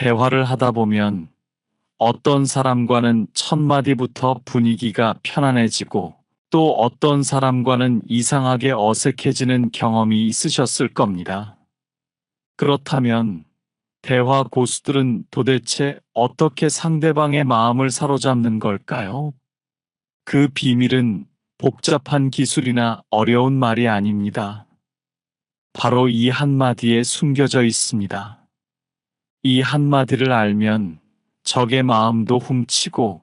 대화를 하다 보면 어떤 사람과는 첫 마디부터 분위기가 편안해지고 또 어떤 사람과는 이상하게 어색해지는 경험이 있으셨을 겁니다. 그렇다면 대화 고수들은 도대체 어떻게 상대방의 마음을 사로잡는 걸까요? 그 비밀은 복잡한 기술이나 어려운 말이 아닙니다. 바로 이 한마디에 숨겨져 있습니다. 이 한마디를 알면 적의 마음도 훔치고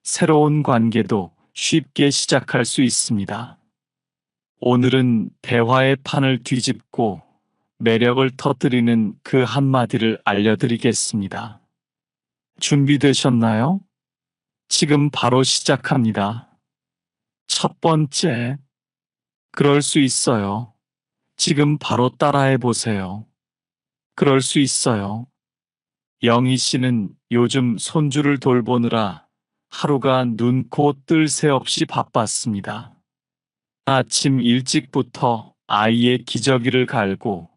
새로운 관계도 쉽게 시작할 수 있습니다. 오늘은 대화의 판을 뒤집고 매력을 터뜨리는 그 한마디를 알려드리겠습니다. 준비되셨나요? 지금 바로 시작합니다. 첫 번째, 그럴 수 있어요. 지금 바로 따라해 보세요. 그럴 수 있어요. 영희 씨는 요즘 손주를 돌보느라 하루가 눈, 코, 뜰 새 없이 바빴습니다. 아침 일찍부터 아이의 기저귀를 갈고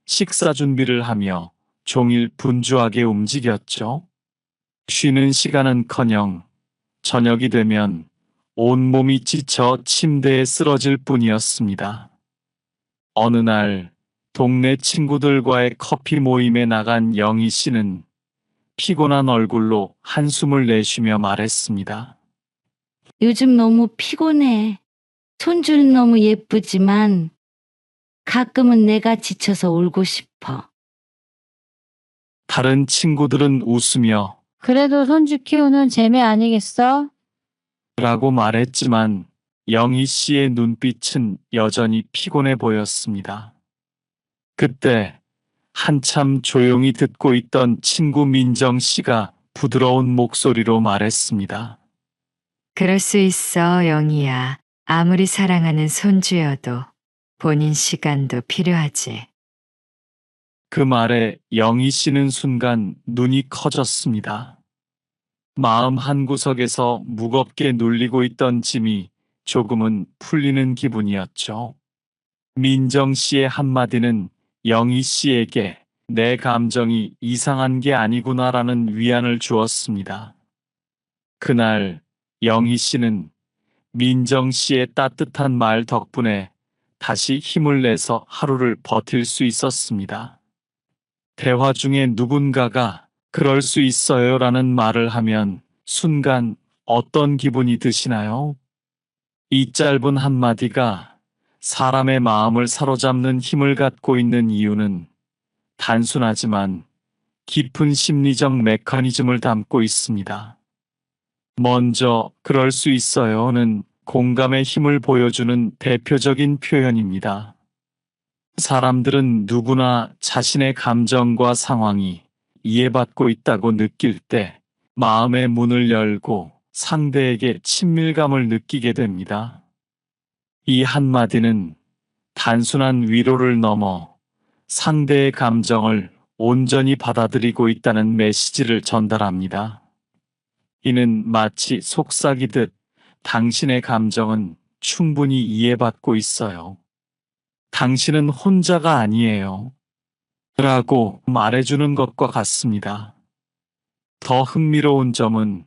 식사 준비를 하며 종일 분주하게 움직였죠. 쉬는 시간은커녕 저녁이 되면 온몸이 지쳐 침대에 쓰러질 뿐이었습니다. 어느 날 동네 친구들과의 커피 모임에 나간 영희 씨는 피곤한 얼굴로 한숨을 내쉬며 말했습니다. 요즘 너무 피곤해. 손주는 너무 예쁘지만 가끔은 내가 지쳐서 울고 싶어. 다른 친구들은 웃으며 그래도 손주 키우는 재미 아니겠어? 라고 말했지만 영희 씨의 눈빛은 여전히 피곤해 보였습니다. 그때 한참 조용히 듣고 있던 친구 민정 씨가 부드러운 목소리로 말했습니다. 그럴 수 있어, 영희야. 아무리 사랑하는 손주여도 본인 시간도 필요하지. 그 말에 영희 씨는 순간 눈이 커졌습니다. 마음 한구석에서 무겁게 눌리고 있던 짐이 조금은 풀리는 기분이었죠. 민정 씨의 한마디는 영희 씨에게 내 감정이 이상한 게 아니구나라는 위안을 주었습니다. 그날 영희 씨는 민정 씨의 따뜻한 말 덕분에 다시 힘을 내서 하루를 버틸 수 있었습니다. 대화 중에 누군가가 그럴 수 있어요 라는 말을 하면 순간 어떤 기분이 드시나요? 이 짧은 한마디가 사람의 마음을 사로잡는 힘을 갖고 있는 이유는 단순하지만 깊은 심리적 메커니즘을 담고 있습니다. 먼저 그럴 수 있어요는 공감의 힘을 보여주는 대표적인 표현입니다. 사람들은 누구나 자신의 감정과 상황이 이해받고 있다고 느낄 때 마음의 문을 열고 상대에게 친밀감을 느끼게 됩니다. 이 한마디는 단순한 위로를 넘어 상대의 감정을 온전히 받아들이고 있다는 메시지를 전달합니다. 이는 마치 속삭이듯 당신의 감정은 충분히 이해받고 있어요. 당신은 혼자가 아니에요. 라고 말해주는 것과 같습니다. 더 흥미로운 점은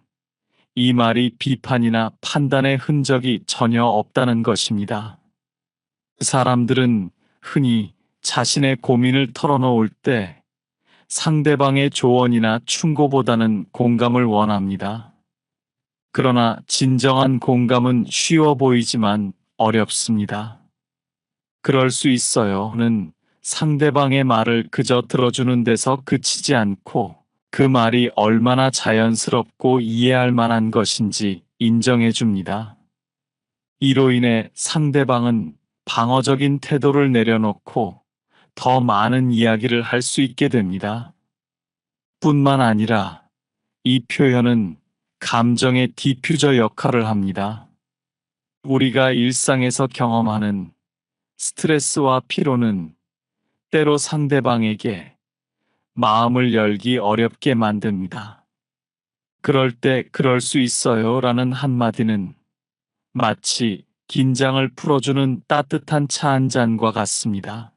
이 말이 비판이나 판단의 흔적이 전혀 없다는 것입니다. 사람들은 흔히 자신의 고민을 털어놓을 때 상대방의 조언이나 충고보다는 공감을 원합니다. 그러나 진정한 공감은 쉬워 보이지만 어렵습니다. 그럴 수 있어요는 상대방의 말을 그저 들어주는 데서 그치지 않고 그 말이 얼마나 자연스럽고 이해할 만한 것인지 인정해 줍니다. 이로 인해 상대방은 방어적인 태도를 내려놓고 더 많은 이야기를 할 수 있게 됩니다. 뿐만 아니라 이 표현은 감정의 디퓨저 역할을 합니다. 우리가 일상에서 경험하는 스트레스와 피로는 때로 상대방에게 마음을 열기 어렵게 만듭니다. 그럴 때 그럴 수 있어요 라는 한마디는 마치 긴장을 풀어주는 따뜻한 차 한 잔과 같습니다.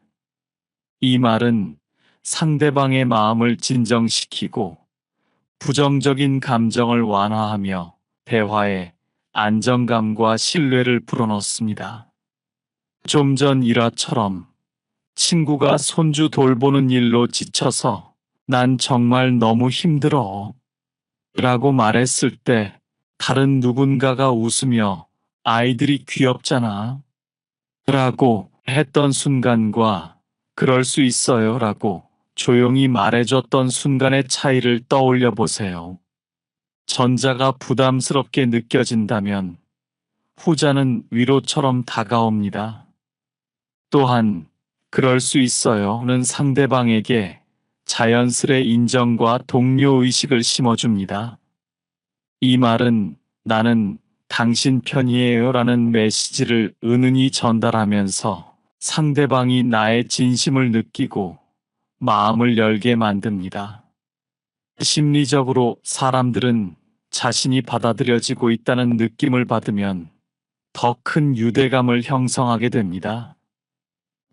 이 말은 상대방의 마음을 진정시키고 부정적인 감정을 완화하며 대화에 안정감과 신뢰를 불어넣습니다. 좀 전 일화처럼 친구가 손주 돌보는 일로 지쳐서 난 정말 너무 힘들어 라고 말했을 때 다른 누군가가 웃으며 아이들이 귀엽잖아 라고 했던 순간과 그럴 수 있어요 라고 조용히 말해줬던 순간의 차이를 떠올려 보세요. 전자가 부담스럽게 느껴진다면 후자는 위로처럼 다가옵니다. 또한 그럴 수 있어요는 상대방에게 자연스레 인정과 동료의식을 심어줍니다. 이 말은 나는 당신 편이에요 라는 메시지를 은은히 전달하면서 상대방이 나의 진심을 느끼고 마음을 열게 만듭니다. 심리적으로 사람들은 자신이 받아들여지고 있다는 느낌을 받으면 더 큰 유대감을 형성하게 됩니다.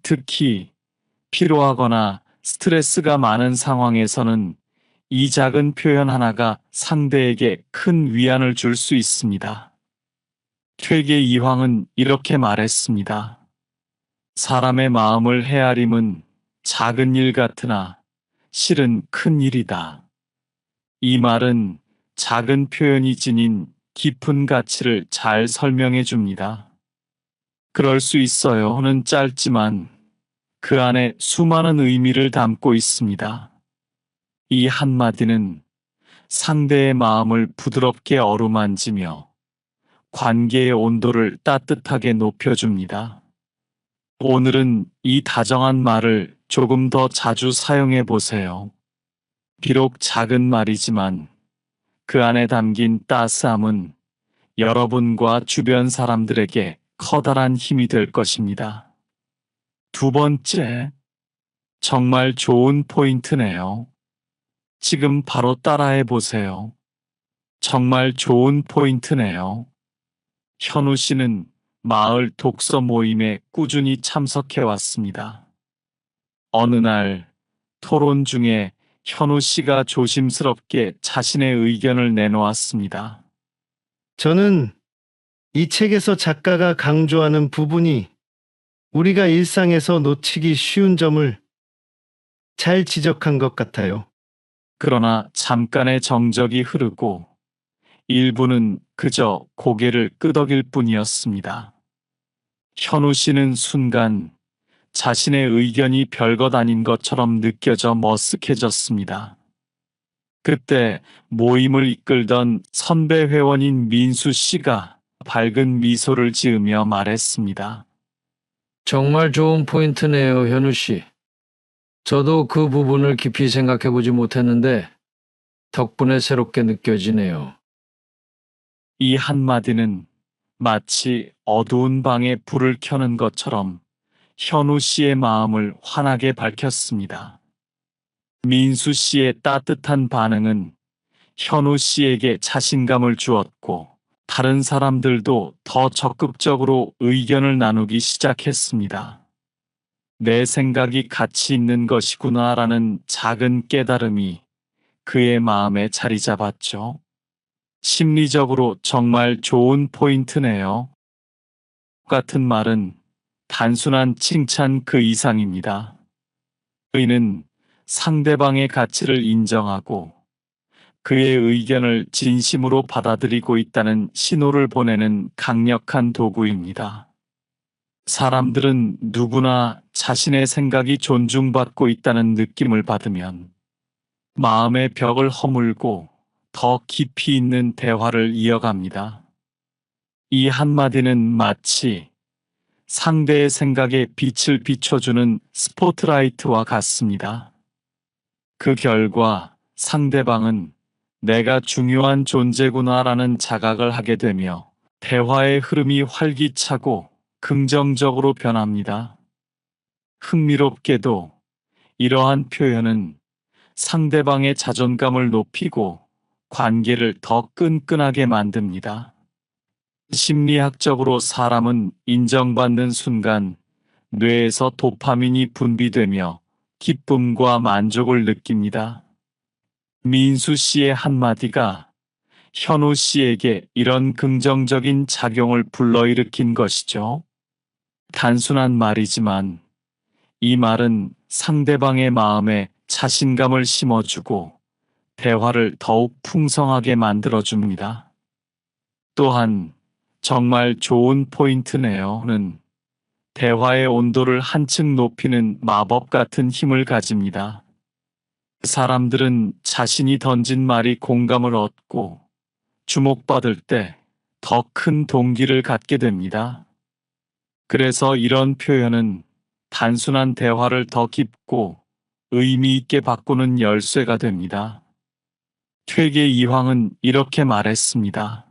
특히 피로하거나 스트레스가 많은 상황에서는 이 작은 표현 하나가 상대에게 큰 위안을 줄 수 있습니다. 퇴계 이황은 이렇게 말했습니다. 사람의 마음을 헤아림은 작은 일 같으나 실은 큰 일이다. 이 말은 작은 표현이 지닌 깊은 가치를 잘 설명해 줍니다. 그럴 수 있어요는 짧지만 그 안에 수많은 의미를 담고 있습니다. 이 한마디는 상대의 마음을 부드럽게 어루만지며 관계의 온도를 따뜻하게 높여줍니다. 오늘은 이 다정한 말을 조금 더 자주 사용해 보세요. 비록 작은 말이지만 그 안에 담긴 따스함은 여러분과 주변 사람들에게 커다란 힘이 될 것입니다. 두 번째, 정말 좋은 포인트네요. 지금 바로 따라해 보세요. 정말 좋은 포인트네요. 현우 씨는 마을 독서 모임에 꾸준히 참석해 왔습니다. 어느 날 토론 중에 현우 씨가 조심스럽게 자신의 의견을 내놓았습니다. 저는 이 책에서 작가가 강조하는 부분이 우리가 일상에서 놓치기 쉬운 점을 잘 지적한 것 같아요. 그러나 잠깐의 정적이 흐르고 일부는 그저 고개를 끄덕일 뿐이었습니다. 현우 씨는 순간 자신의 의견이 별것 아닌 것처럼 느껴져 머쓱해졌습니다. 그때 모임을 이끌던 선배 회원인 민수 씨가 밝은 미소를 지으며 말했습니다. 정말 좋은 포인트네요, 현우 씨. 저도 그 부분을 깊이 생각해보지 못했는데 덕분에 새롭게 느껴지네요. 이 한마디는 마치 어두운 방에 불을 켜는 것처럼 현우 씨의 마음을 환하게 밝혔습니다. 민수 씨의 따뜻한 반응은 현우 씨에게 자신감을 주었고 다른 사람들도 더 적극적으로 의견을 나누기 시작했습니다. 내 생각이 가치 있는 것이구나라는 작은 깨달음이 그의 마음에 자리 잡았죠. 심리적으로 정말 좋은 포인트네요. 같은 말은 단순한 칭찬 그 이상입니다. 의는 상대방의 가치를 인정하고 그의 의견을 진심으로 받아들이고 있다는 신호를 보내는 강력한 도구입니다. 사람들은 누구나 자신의 생각이 존중받고 있다는 느낌을 받으면 마음의 벽을 허물고 더 깊이 있는 대화를 이어갑니다. 이 한마디는 마치 상대의 생각에 빛을 비춰주는 스포트라이트와 같습니다. 그 결과 상대방은 내가 중요한 존재구나라는 자각을 하게 되며 대화의 흐름이 활기차고 긍정적으로 변합니다. 흥미롭게도 이러한 표현은 상대방의 자존감을 높이고 관계를 더 끈끈하게 만듭니다. 심리학적으로 사람은 인정받는 순간 뇌에서 도파민이 분비되며 기쁨과 만족을 느낍니다. 민수 씨의 한마디가 현우 씨에게 이런 긍정적인 작용을 불러일으킨 것이죠. 단순한 말이지만 이 말은 상대방의 마음에 자신감을 심어주고 대화를 더욱 풍성하게 만들어줍니다. 또한 정말 좋은 포인트네요는 대화의 온도를 한층 높이는 마법 같은 힘을 가집니다. 사람들은 자신이 던진 말이 공감을 얻고 주목받을 때 더 큰 동기를 갖게 됩니다. 그래서 이런 표현은 단순한 대화를 더 깊고 의미 있게 바꾸는 열쇠가 됩니다. 퇴계 이황은 이렇게 말했습니다.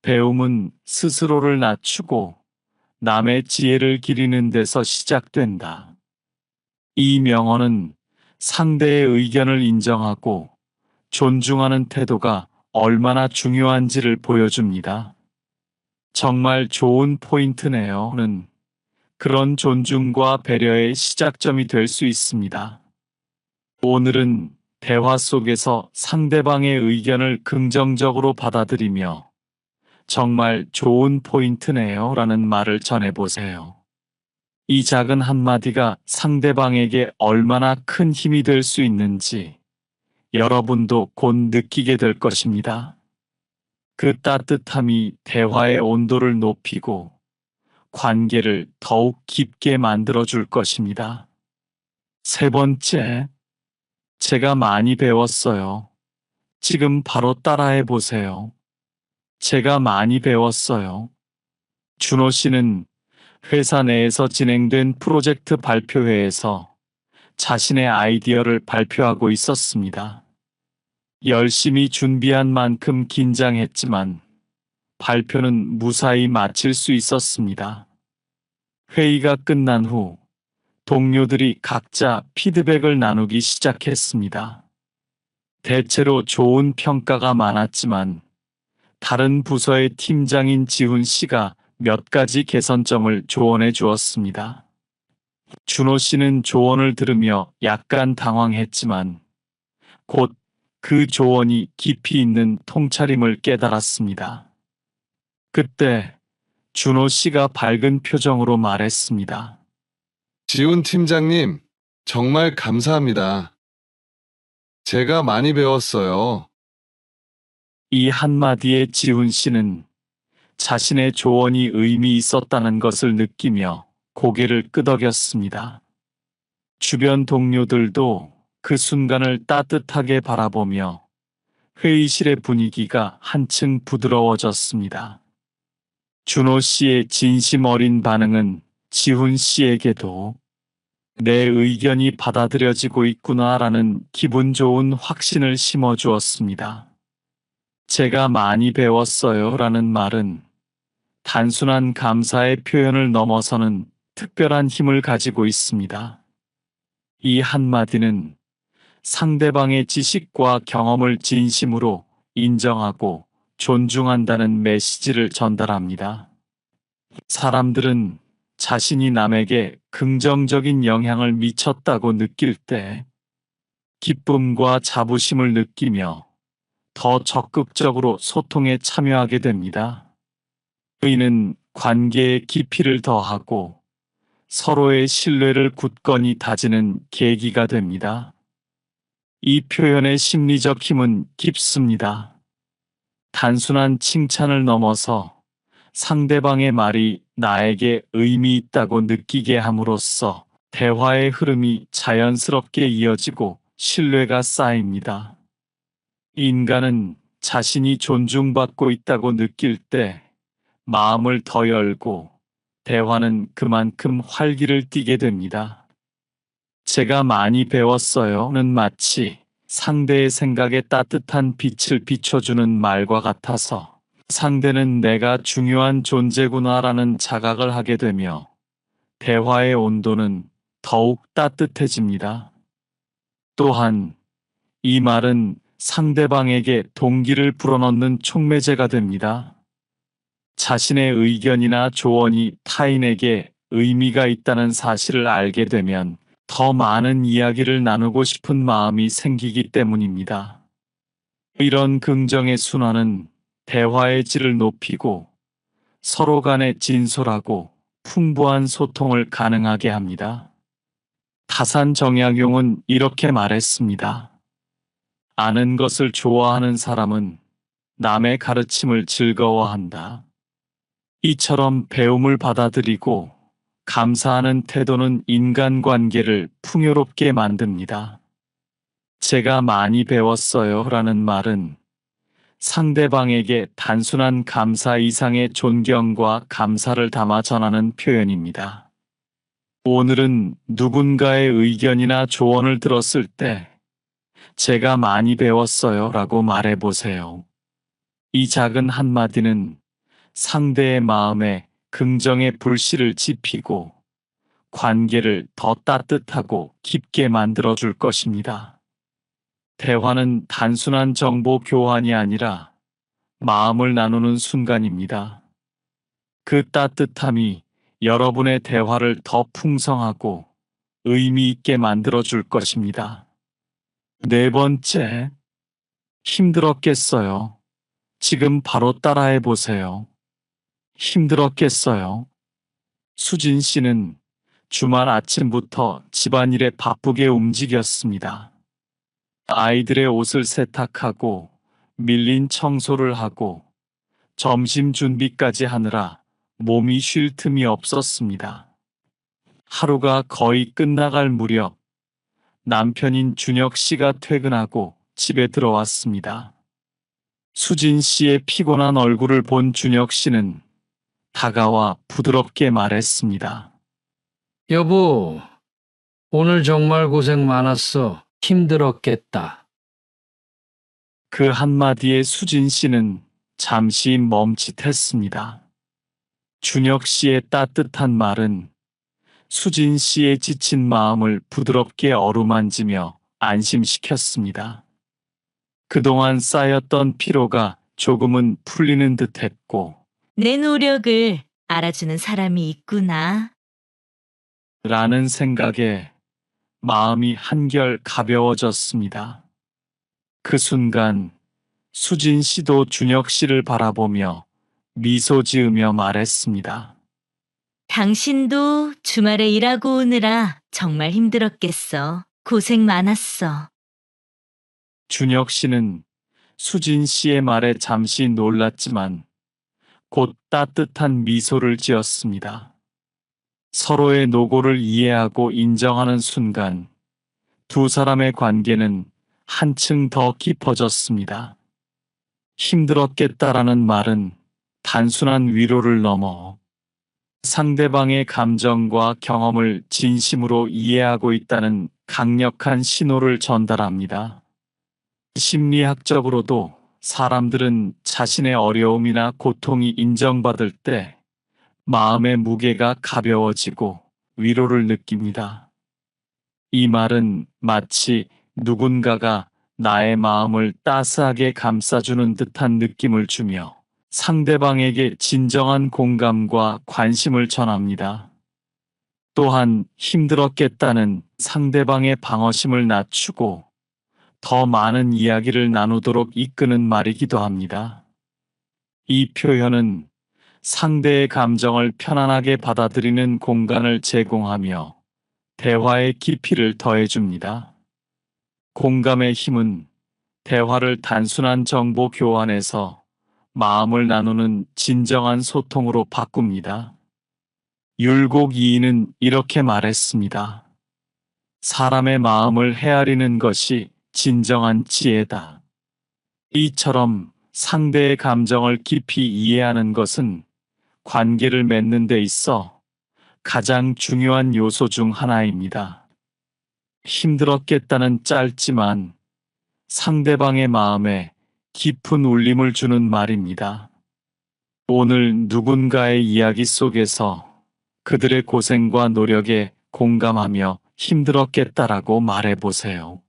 배움은 스스로를 낮추고 남의 지혜를 기리는 데서 시작된다. 이 명언은 상대의 의견을 인정하고 존중하는 태도가 얼마나 중요한지를 보여줍니다. 정말 좋은 포인트네요는 그런 존중과 배려의 시작점이 될 수 있습니다. 오늘은 대화 속에서 상대방의 의견을 긍정적으로 받아들이며 정말 좋은 포인트네요 라는 말을 전해보세요. 이 작은 한마디가 상대방에게 얼마나 큰 힘이 될 수 있는지 여러분도 곧 느끼게 될 것입니다. 그 따뜻함이 대화의 온도를 높이고 관계를 더욱 깊게 만들어줄 것입니다. 세 번째, 제가 많이 배웠어요. 지금 바로 따라해 보세요. 제가 많이 배웠어요. 준호 씨는 회사 내에서 진행된 프로젝트 발표회에서 자신의 아이디어를 발표하고 있었습니다. 열심히 준비한 만큼 긴장했지만 발표는 무사히 마칠 수 있었습니다. 회의가 끝난 후 동료들이 각자 피드백을 나누기 시작했습니다. 대체로 좋은 평가가 많았지만 다른 부서의 팀장인 지훈 씨가 몇 가지 개선점을 조언해 주었습니다. 준호 씨는 조언을 들으며 약간 당황했지만 곧 그 조언이 깊이 있는 통찰임을 깨달았습니다. 그때 준호 씨가 밝은 표정으로 말했습니다. 지훈 팀장님, 정말 감사합니다. 제가 많이 배웠어요. 이 한마디에 지훈 씨는 자신의 조언이 의미 있었다는 것을 느끼며 고개를 끄덕였습니다. 주변 동료들도 그 순간을 따뜻하게 바라보며 회의실의 분위기가 한층 부드러워졌습니다. 준호 씨의 진심 어린 반응은 지훈 씨에게도 내 의견이 받아들여지고 있구나라는 기분 좋은 확신을 심어주었습니다. 제가 많이 배웠어요 라는 말은 단순한 감사의 표현을 넘어서는 특별한 힘을 가지고 있습니다. 이 한마디는 상대방의 지식과 경험을 진심으로 인정하고 존중한다는 메시지를 전달합니다. 사람들은 자신이 남에게 긍정적인 영향을 미쳤다고 느낄 때 기쁨과 자부심을 느끼며 더 적극적으로 소통에 참여하게 됩니다. 의는 관계의 깊이를 더하고 서로의 신뢰를 굳건히 다지는 계기가 됩니다. 이 표현의 심리적 힘은 깊습니다. 단순한 칭찬을 넘어서 상대방의 말이 나에게 의미 있다고 느끼게 함으로써 대화의 흐름이 자연스럽게 이어지고 신뢰가 쌓입니다. 인간은 자신이 존중받고 있다고 느낄 때 마음을 더 열고 대화는 그만큼 활기를 띠게 됩니다. 제가 많이 배웠어요는 마치 상대의 생각에 따뜻한 빛을 비춰주는 말과 같아서 상대는 내가 중요한 존재구나라는 자각을 하게 되며 대화의 온도는 더욱 따뜻해집니다. 또한 이 말은 상대방에게 동기를 불어넣는 촉매제가 됩니다. 자신의 의견이나 조언이 타인에게 의미가 있다는 사실을 알게 되면 더 많은 이야기를 나누고 싶은 마음이 생기기 때문입니다. 이런 긍정의 순환은 대화의 질을 높이고 서로 간에 진솔하고 풍부한 소통을 가능하게 합니다. 타산 정약용은 이렇게 말했습니다. 아는 것을 좋아하는 사람은 남의 가르침을 즐거워한다. 이처럼 배움을 받아들이고 감사하는 태도는 인간관계를 풍요롭게 만듭니다. 제가 많이 배웠어요 라는 말은 상대방에게 단순한 감사 이상의 존경과 감사를 담아 전하는 표현입니다. 오늘은 누군가의 의견이나 조언을 들었을 때 제가 많이 배웠어요 라고 말해보세요. 이 작은 한마디는 상대의 마음에 긍정의 불씨를 지피고 관계를 더 따뜻하고 깊게 만들어줄 것입니다. 대화는 단순한 정보 교환이 아니라 마음을 나누는 순간입니다. 그 따뜻함이 여러분의 대화를 더 풍성하고 의미 있게 만들어줄 것입니다. 네 번째, 힘들었겠어요. 지금 바로 따라해 보세요. 힘들었겠어요. 수진 씨는 주말 아침부터 집안일에 바쁘게 움직였습니다. 아이들의 옷을 세탁하고 밀린 청소를 하고 점심 준비까지 하느라 몸이 쉴 틈이 없었습니다. 하루가 거의 끝나갈 무렵 남편인 준혁 씨가 퇴근하고 집에 들어왔습니다. 수진 씨의 피곤한 얼굴을 본 준혁 씨는 다가와 부드럽게 말했습니다. 여보, 오늘 정말 고생 많았어. 힘들었겠다. 그 한마디에 수진 씨는 잠시 멈칫했습니다. 준혁 씨의 따뜻한 말은 수진 씨의 지친 마음을 부드럽게 어루만지며 안심시켰습니다. 그동안 쌓였던 피로가 조금은 풀리는 듯 했고, 내 노력을 알아주는 사람이 있구나. 라는 생각에 마음이 한결 가벼워졌습니다. 그 순간 수진 씨도 준혁 씨를 바라보며 미소 지으며 말했습니다. 당신도 주말에 일하고 오느라 정말 힘들었겠어. 고생 많았어. 준혁 씨는 수진 씨의 말에 잠시 놀랐지만 곧 따뜻한 미소를 지었습니다. 서로의 노고를 이해하고 인정하는 순간 두 사람의 관계는 한층 더 깊어졌습니다. 힘들었겠다라는 말은 단순한 위로를 넘어 상대방의 감정과 경험을 진심으로 이해하고 있다는 강력한 신호를 전달합니다. 심리학적으로도 사람들은 자신의 어려움이나 고통이 인정받을 때 마음의 무게가 가벼워지고 위로를 느낍니다. 이 말은 마치 누군가가 나의 마음을 따스하게 감싸주는 듯한 느낌을 주며 상대방에게 진정한 공감과 관심을 전합니다. 또한 힘들었겠다는 상대방의 방어심을 낮추고 더 많은 이야기를 나누도록 이끄는 말이기도 합니다. 이 표현은 상대의 감정을 편안하게 받아들이는 공간을 제공하며 대화의 깊이를 더해줍니다. 공감의 힘은 대화를 단순한 정보 교환에서 마음을 나누는 진정한 소통으로 바꿉니다. 율곡 이인은 이렇게 말했습니다. 사람의 마음을 헤아리는 것이 진정한 지혜다. 이처럼 상대의 감정을 깊이 이해하는 것은 관계를 맺는 데 있어 가장 중요한 요소 중 하나입니다. 힘들었겠다는 짧지만 상대방의 마음에 깊은 울림을 주는 말입니다. 오늘 누군가의 이야기 속에서 그들의 고생과 노력에 공감하며 힘들었겠다라고 말해보세요.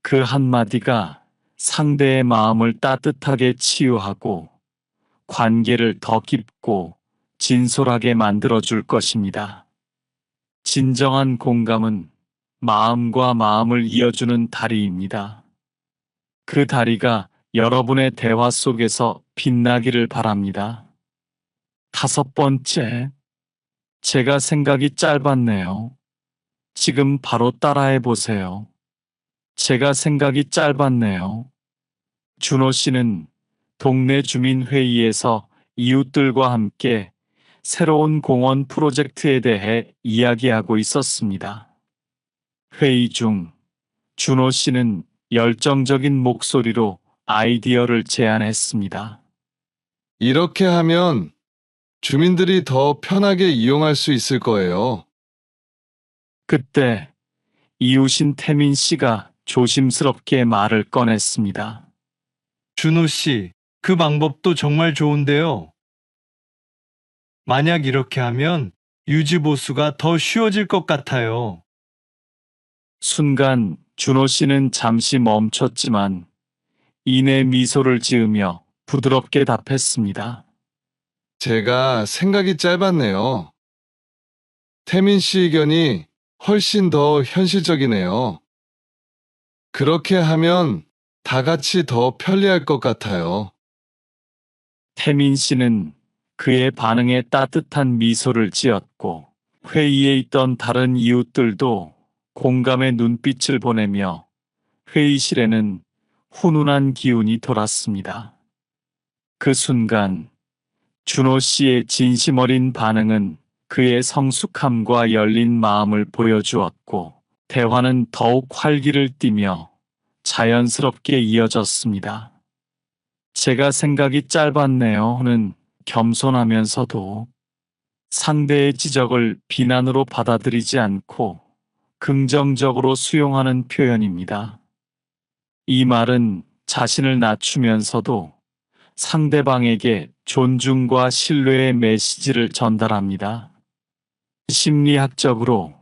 그 한마디가 상대의 마음을 따뜻하게 치유하고 관계를 더 깊고 진솔하게 만들어줄 것입니다. 진정한 공감은 마음과 마음을 이어주는 다리입니다. 그 다리가 여러분의 대화 속에서 빛나기를 바랍니다. 5번째, 제가 생각이 짧았네요. 지금 바로 따라해 보세요. 제가 생각이 짧았네요. 준호 씨는 동네 주민회의에서 이웃들과 함께 새로운 공원 프로젝트에 대해 이야기하고 있었습니다. 회의 중 준호 씨는 열정적인 목소리로 아이디어를 제안했습니다. 이렇게 하면 주민들이 더 편하게 이용할 수 있을 거예요. 그때 이웃인 태민 씨가 조심스럽게 말을 꺼냈습니다. 준호 씨, 그 방법도 정말 좋은데요. 만약 이렇게 하면 유지보수가 더 쉬워질 것 같아요. 순간 준호 씨는 잠시 멈췄지만 이내 미소를 지으며 부드럽게 답했습니다. 제가 생각이 짧았네요. 태민 씨 의견이 훨씬 더 현실적이네요. 그렇게 하면 다 같이 더 편리할 것 같아요. 태민 씨는 그의 반응에 따뜻한 미소를 지었고 회의에 있던 다른 이웃들도 공감의 눈빛을 보내며 회의실에는 훈훈한 기운이 돌았습니다. 그 순간 준호 씨의 진심 어린 반응은 그의 성숙함과 열린 마음을 보여주었고 대화는 더욱 활기를 띠며 자연스럽게 이어졌습니다. 제가 생각이 짧았네요는 겸손하면서도 상대의 지적을 비난으로 받아들이지 않고 긍정적으로 수용하는 표현입니다. 이 말은 자신을 낮추면서도 상대방에게 존중과 신뢰의 메시지를 전달합니다. 심리학적으로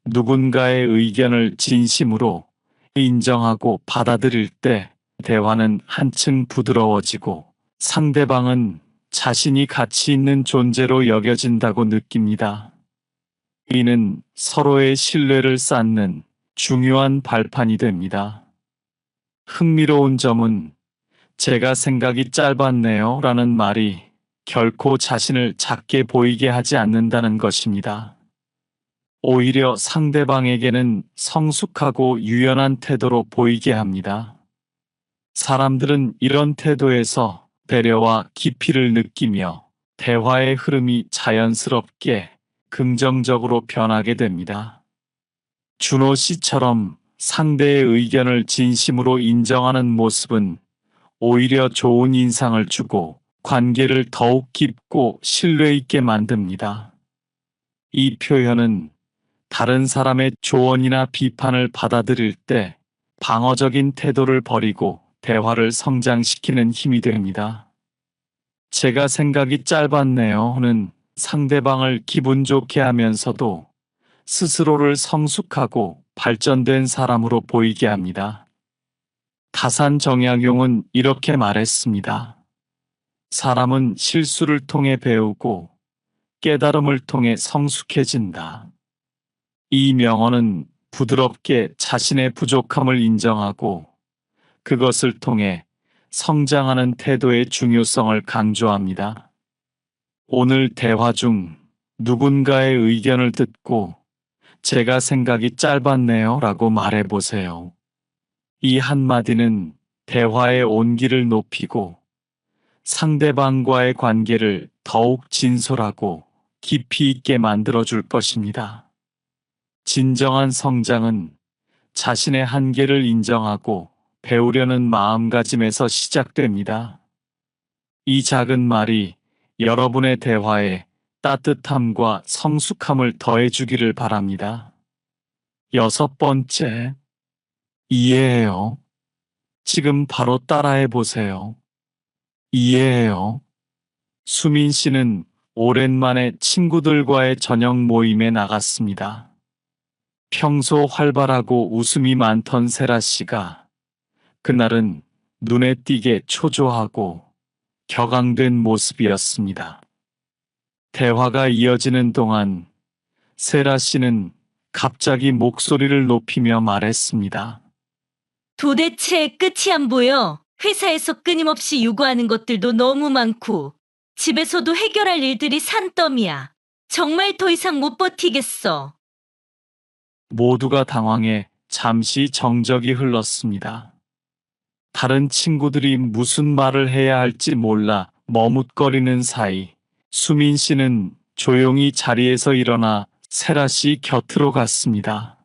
누군가의 의견을 진심으로 인정하고 받아들일 때 대화는 한층 부드러워지고 상대방은 자신이 가치 있는 존재로 여겨진다고 느낍니다. 이는 서로의 신뢰를 쌓는 중요한 발판이 됩니다. 흥미로운 점은 제가 생각이 짧았네요 라는 말이 결코 자신을 작게 보이게 하지 않는다는 것입니다. 오히려 상대방에게는 성숙하고 유연한 태도로 보이게 합니다. 사람들은 이런 태도에서 배려와 깊이를 느끼며 대화의 흐름이 자연스럽게 긍정적으로 변하게 됩니다. 준호 씨처럼 상대의 의견을 진심으로 인정하는 모습은 오히려 좋은 인상을 주고 관계를 더욱 깊고 신뢰 있게 만듭니다. 이 표현은 다른 사람의 조언이나 비판을 받아들일 때 방어적인 태도를 버리고 대화를 성장시키는 힘이 됩니다. 제가 생각이 짧았네요는 상대방을 기분 좋게 하면서도 스스로를 성숙하고 발전된 사람으로 보이게 합니다. 다산 정약용은 이렇게 말했습니다. 사람은 실수를 통해 배우고 깨달음을 통해 성숙해진다. 이 명언은 부드럽게 자신의 부족함을 인정하고 그것을 통해 성장하는 태도의 중요성을 강조합니다. 오늘 대화 중 누군가의 의견을 듣고 제가 생각이 짧았네요 라고 말해보세요. 이 한마디는 대화의 온기를 높이고 상대방과의 관계를 더욱 진솔하고 깊이 있게 만들어줄 것입니다. 진정한 성장은 자신의 한계를 인정하고 배우려는 마음가짐에서 시작됩니다. 이 작은 말이 여러분의 대화에 따뜻함과 성숙함을 더해주기를 바랍니다. 6번째, 이해해요. 지금 바로 따라해 보세요. 이해해요. 수민 씨는 오랜만에 친구들과의 저녁 모임에 나갔습니다. 평소 활발하고 웃음이 많던 세라 씨가 그날은 눈에 띄게 초조하고 격앙된 모습이었습니다. 대화가 이어지는 동안 세라 씨는 갑자기 목소리를 높이며 말했습니다. 도대체 끝이 안 보여. 회사에서 끊임없이 요구하는 것들도 너무 많고, 집에서도 해결할 일들이 산더미야. 정말 더 이상 못 버티겠어. 모두가 당황해 잠시 정적이 흘렀습니다. 다른 친구들이 무슨 말을 해야 할지 몰라 머뭇거리는 사이 수민 씨는 조용히 자리에서 일어나 세라 씨 곁으로 갔습니다.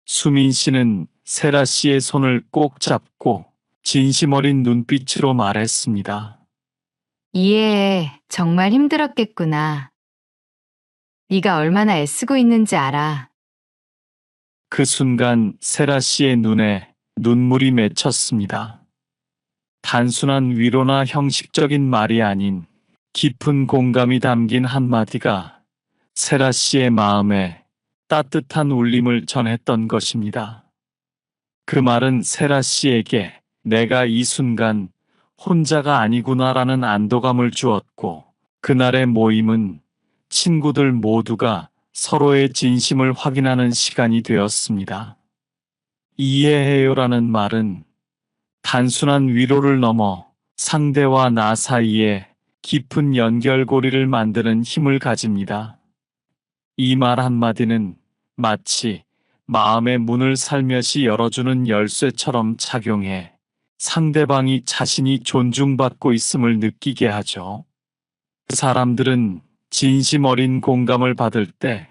수민 씨는 세라 씨의 손을 꼭 잡고 진심 어린 눈빛으로 말했습니다. 이해해. 정말 힘들었겠구나. 네가 얼마나 애쓰고 있는지 알아. 그 순간 세라 씨의 눈에 눈물이 맺혔습니다. 단순한 위로나 형식적인 말이 아닌 깊은 공감이 담긴 한마디가 세라 씨의 마음에 따뜻한 울림을 전했던 것입니다. 그 말은 세라 씨에게 내가 이 순간 혼자가 아니구나라는 안도감을 주었고, 그날의 모임은 친구들 모두가 서로의 진심을 확인하는 시간이 되었습니다. 이해해요라는 말은 단순한 위로를 넘어 상대와 나 사이에 깊은 연결고리를 만드는 힘을 가집니다. 이 말 한마디는 마치 마음의 문을 살며시 열어주는 열쇠처럼 작용해 상대방이 자신이 존중받고 있음을 느끼게 하죠. 사람들은 진심 어린 공감을 받을 때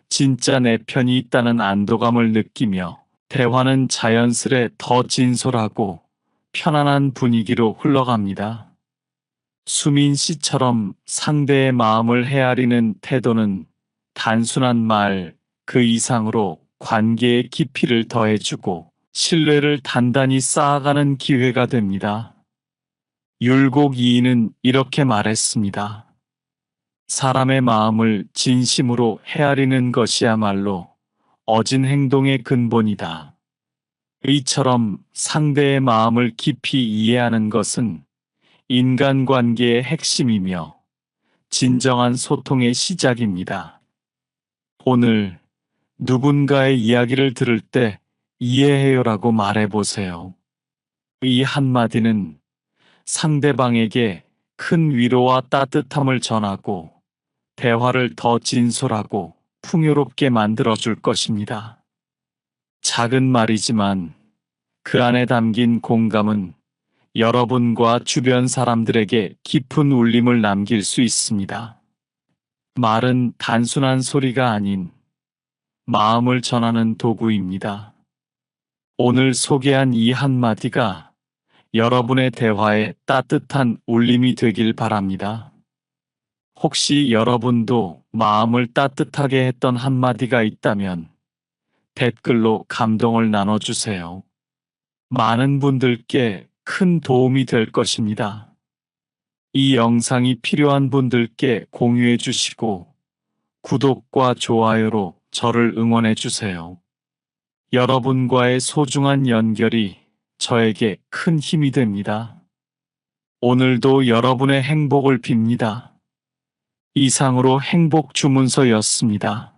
진짜 내 편이 있다는 안도감을 느끼며 대화는 자연스레 더 진솔하고 편안한 분위기로 흘러갑니다. 수민 씨처럼 상대의 마음을 헤아리는 태도는 단순한 말 그 이상으로 관계의 깊이를 더해주고 신뢰를 단단히 쌓아가는 기회가 됩니다. 율곡 이인은 이렇게 말했습니다. 사람의 마음을 진심으로 헤아리는 것이야말로 어진 행동의 근본이다. 이처럼 상대의 마음을 깊이 이해하는 것은 인간관계의 핵심이며 진정한 소통의 시작입니다. 오늘 누군가의 이야기를 들을 때 이해해요라고 말해보세요. 이 한마디는 상대방에게 큰 위로와 따뜻함을 전하고 대화를 더 진솔하고 풍요롭게 만들어줄 것입니다. 작은 말이지만 그 안에 담긴 공감은 여러분과 주변 사람들에게 깊은 울림을 남길 수 있습니다. 말은 단순한 소리가 아닌 마음을 전하는 도구입니다. 오늘 소개한 이 한마디가 여러분의 대화에 따뜻한 울림이 되길 바랍니다. 혹시 여러분도 마음을 따뜻하게 했던 한마디가 있다면 댓글로 감동을 나눠주세요. 많은 분들께 큰 도움이 될 것입니다. 이 영상이 필요한 분들께 공유해 주시고 구독과 좋아요로 저를 응원해 주세요. 여러분과의 소중한 연결이 저에게 큰 힘이 됩니다. 오늘도 여러분의 행복을 빕니다. 이상으로 행복 주문서였습니다.